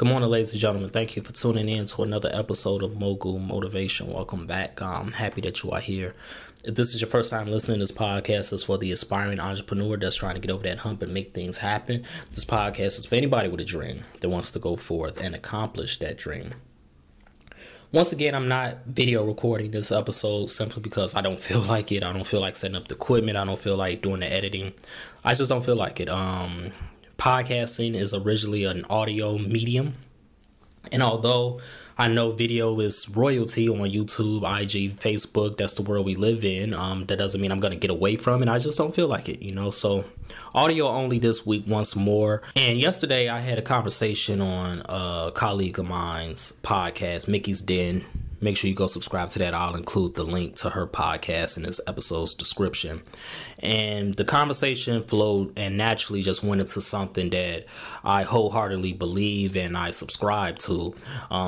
Good morning, ladies and gentlemen. Thank you for tuning in to another episode of Mogul Motivation. Welcome back. I'm happy that you are here. If this is your first time listening to this podcast, it's for the aspiring entrepreneur that's trying to get over that hump and make things happen. This podcast is for anybody with a dream that wants to go forth and accomplish that dream. Once again, I'm not video recording this episode simply because I don't feel like it. I don't feel like setting up the equipment. I don't feel like doing the editing. I just don't feel like it. Podcasting is originally an audio medium. And although I know video is royalty on YouTube, IG, Facebook, that's the world we live in, that doesn't mean I'm going to get away from it. I just don't feel like it, So audio only this week once more. And yesterday I had a conversation on a colleague of mine's podcast, Mickey's Den. Make sure you go subscribe to that. I'll include the link to her podcast in this episode's description. And the conversation flowed and naturally just went into something that I wholeheartedly believe and I subscribe to.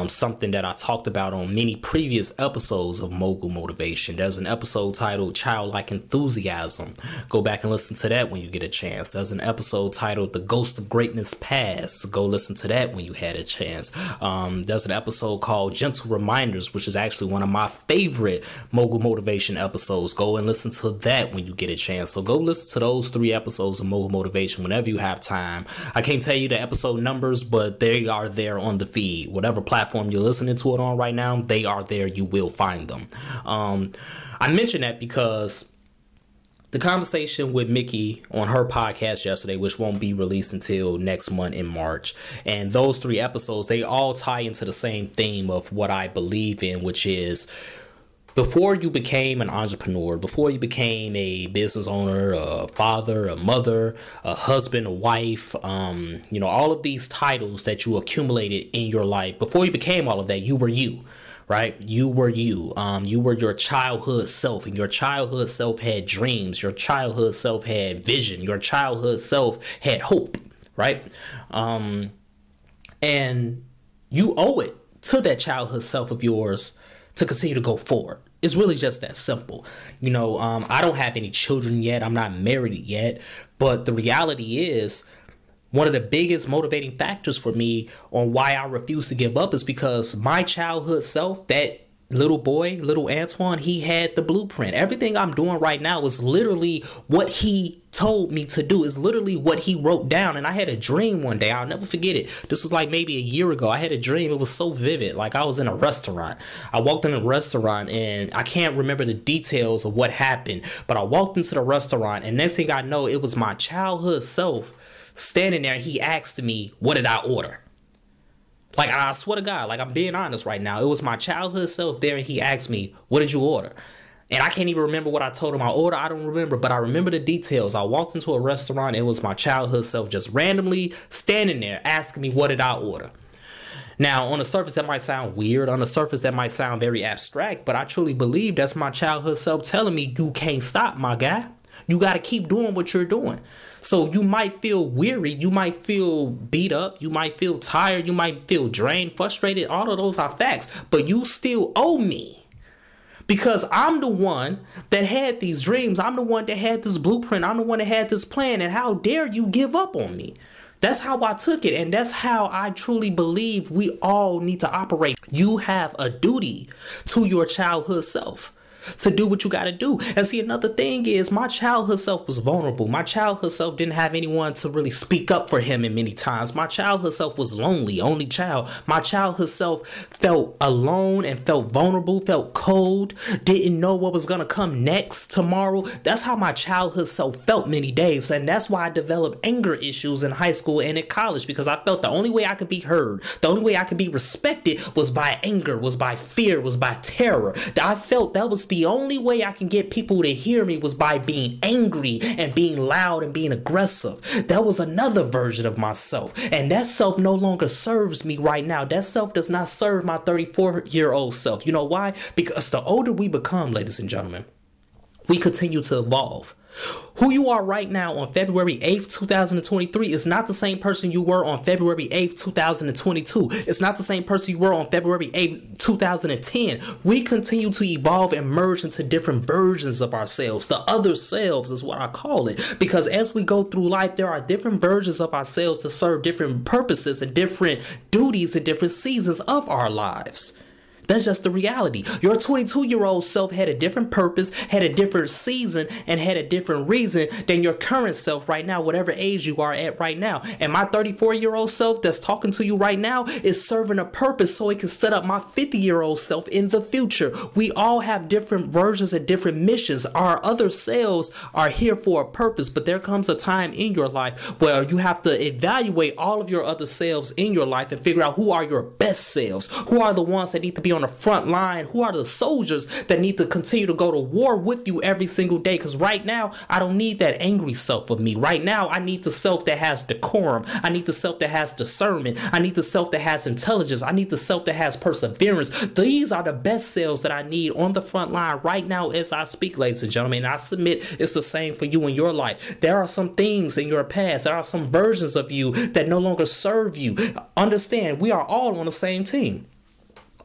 Something that I talked about on many previous episodes of Mogul Motivation. There's an episode titled Childlike Enthusiasm. Go back and listen to that when you get a chance. There's an episode titled The Ghost of Greatness Past. Go listen to that when you had a chance. There's an episode called Gentle Reminders, which is actually one of my favorite Mogul Motivation episodes. Go and listen to that when you get a chance. So go listen to those 3 episodes of Mogul Motivation whenever you have time. I can't tell you the episode numbers, but they are there on the feed. Whatever platform you're listening to it on right now, they are there. You will find them. I mention that because the conversation with Mickey on her podcast yesterday, which won't be released until next month in March. And those 3 episodes, they all tie into the same theme of what I believe in, which is before you became an entrepreneur, before you became a business owner, a father, a mother, a husband, a wife, all of these titles that you accumulated in your life, before you became all of that, you were you. Right? You were you. You were your childhood self, and your childhood self had dreams. Your childhood self had vision. Your childhood self had hope. Right? And you owe it to that childhood self of yours to continue to go forward. It's really just that simple. I don't have any children yet. I'm not married yet. But the reality is, one of the biggest motivating factors for me on why I refuse to give up is because my childhood self, that little boy, little Antoine, he had the blueprint. Everything I'm doing right now is literally what he told me to do. Is literally what he wrote down. And I had a dream one day. I'll never forget it. This was like maybe a year ago. I had a dream. It was so vivid. Like I was in a restaurant. I walked in a restaurant and I can't remember the details of what happened, but I walked into the restaurant and next thing I know, it was my childhood self standing there. He asked me, what did I order? Like, I swear to God, like I'm being honest right now. It was my childhood self there and he asked me, what did you order? And I can't even remember what I told him I ordered. I don't remember, but I remember the details. I walked into a restaurant. It was my childhood self just randomly standing there asking me, what did I order? Now, on the surface, that might sound weird. On the surface, that might sound very abstract, but I truly believe that's my childhood self telling me, you can't stop, my guy. You got to keep doing what you're doing. So you might feel weary. You might feel beat up. You might feel tired. You might feel drained, frustrated. All of those are facts. But you still owe me. Because I'm the one that had these dreams. I'm the one that had this blueprint. I'm the one that had this plan. And how dare you give up on me? That's how I took it. And that's how I truly believe we all need to operate. You have a duty to your childhood self to do what you got to do. And see, another thing is my childhood self was vulnerable. My childhood self didn't have anyone to really speak up for him in many times. My childhood self was lonely, only child. My childhood self felt alone and felt vulnerable, felt cold, didn't know what was going to come next tomorrow. That's how my childhood self felt many days. And that's why I developed anger issues in high school and in college, because I felt the only way I could be heard, the only way I could be respected was by anger, was by fear, was by terror. I felt that was the only way I can get people to hear me was by being angry and being loud and being aggressive. That was another version of myself. And that self no longer serves me right now. That self does not serve my 34-year-old self. You know why? Because the older we become, ladies and gentlemen, we continue to evolve. Who you are right now on February 8th, 2023 is not the same person you were on February 8th, 2022. It's not the same person you were on February 8th, 2010. We continue to evolve and merge into different versions of ourselves. The other selves is what I call it. Because as we go through life, there are different versions of ourselves to serve different purposes and different duties and different seasons of our lives. That's just the reality. Your 22-year-old self had a different purpose, had a different season, and had a different reason than your current self right now, whatever age you are at right now. And my 34-year-old self that's talking to you right now is serving a purpose so it can set up my 50-year-old self in the future. We all have different versions and different missions. Our other selves are here for a purpose, but there comes a time in your life where you have to evaluate all of your other selves in your life and figure out who are your best selves, who are the ones that need to be on the front line, who are the soldiers that need to continue to go to war with you every single day. Because right now, I don't need that angry self of me. Right now, I need the self that has decorum. I need the self that has discernment. I need the self that has intelligence. I need the self that has perseverance. These are the best selves that I need on the front line right now as I speak, ladies and gentlemen. And I submit it's the same for you in your life. There are some things in your past, there are some versions of you that no longer serve you. Understand, we are all on the same team.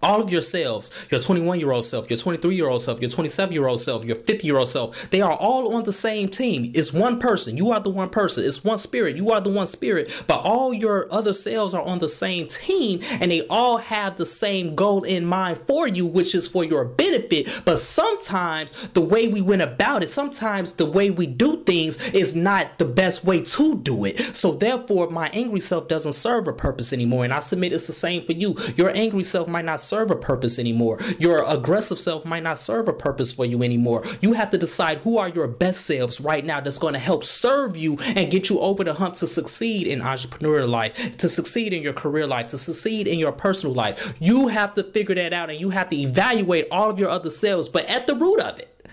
All of your selves, your 21-year-old self, your 23-year-old self, your 27-year-old self, your 50-year-old self, they are all on the same team. It's one person. You are the one person. It's one spirit. You are the one spirit. But all your other selves are on the same team, and they all have the same goal in mind for you, which is for your benefit. But sometimes the way we went about it, sometimes the way we do things is not the best way to do it. So therefore, my angry self doesn't serve a purpose anymore. And I submit it's the same for you. Your angry self might not serve a purpose anymore. Your aggressive self might not serve a purpose for you anymore. You have to decide who are your best selves right now that's going to help serve you and get you over the hump to succeed in entrepreneurial life, to succeed in your career life, to succeed in your personal life. You have to figure that out, and you have to evaluate all of your other selves. But at the root of it,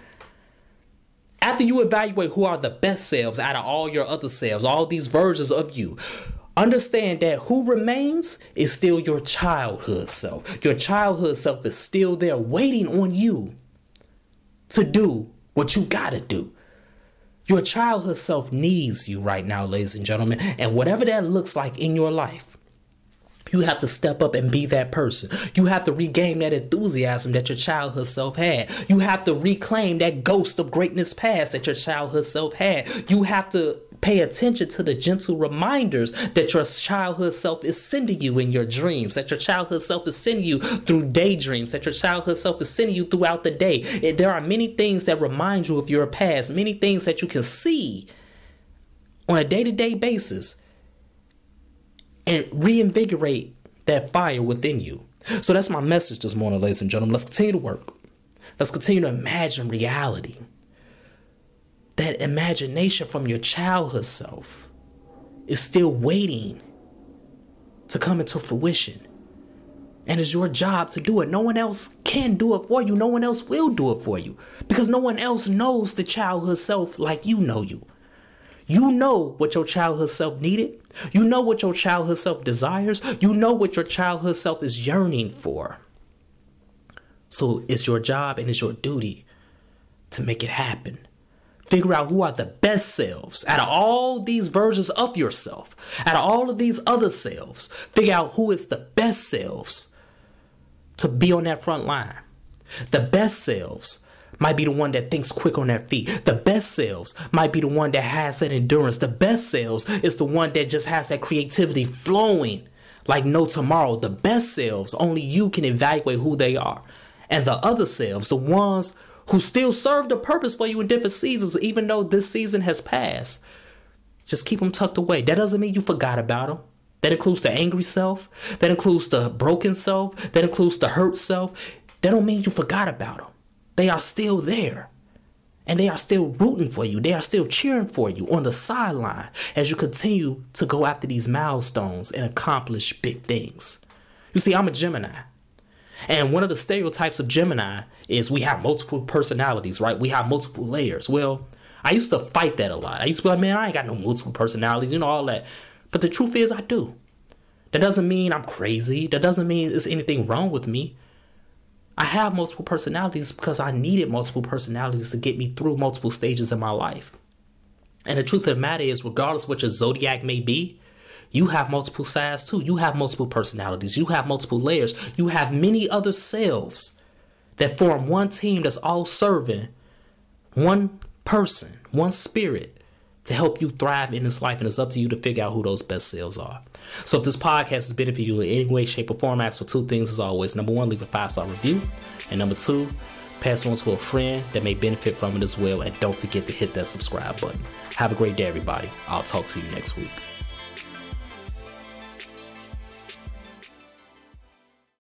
after you evaluate who are the best selves out of all your other selves, all these versions of you, understand that who remains is still your childhood self. Your childhood self is still there waiting on you to do what you gotta do. Your childhood self needs you right now, ladies and gentlemen. And whatever that looks like in your life, you have to step up and be that person. You have to regain that enthusiasm that your childhood self had. You have to reclaim that ghost of greatness past that your childhood self had. You have to pay attention to the gentle reminders that your childhood self is sending you in your dreams, that your childhood self is sending you through daydreams, that your childhood self is sending you throughout the day. There are many things that remind you of your past, many things that you can see on a day-to-day basis and reinvigorate that fire within you. So that's my message this morning, ladies and gentlemen. Let's continue to work. Let's continue to imagine reality. That imagination from your childhood self is still waiting to come into fruition. And it's your job to do it. No one else can do it for you. No one else will do it for you. Because no one else knows the childhood self like you know you. You know what your childhood self needed. You know what your childhood self desires. You know what your childhood self is yearning for. So it's your job and it's your duty to make it happen. Figure out who are the best selves out of all these versions of yourself, out of all of these other selves. Figure out who is the best selves to be on that front line. The best selves might be the one that thinks quick on their feet. The best selves might be the one that has that endurance. The best selves is the one that just has that creativity flowing like no tomorrow. The best selves, only you can evaluate who they are. And the other selves, the ones who still serve the purpose for you in different seasons, even though this season has passed, just keep them tucked away. That doesn't mean you forgot about them. That includes the angry self. That includes the broken self. That includes the hurt self. That don't mean you forgot about them. They are still there. And they are still rooting for you. They are still cheering for you on the sideline as you continue to go after these milestones and accomplish big things. You see, I'm a Gemini. And one of the stereotypes of Gemini is we have multiple personalities, right? We have multiple layers. Well, I used to fight that a lot. I used to be like, man, I ain't got no multiple personalities, all that. But the truth is I do. That doesn't mean I'm crazy. That doesn't mean there's anything wrong with me. I have multiple personalities because I needed multiple personalities to get me through multiple stages in my life. And the truth of the matter is, regardless of what your zodiac may be, you have multiple sides too. You have multiple personalities. You have multiple layers. You have many other selves that form one team that's all serving one person, one spirit to help you thrive in this life. And it's up to you to figure out who those best selves are. So if this podcast has benefited you in any way, shape, or form, ask for two things as always. Number one, leave a 5-star review. And number two, pass it on to a friend that may benefit from it as well. And don't forget to hit that subscribe button. Have a great day, everybody. I'll talk to you next week.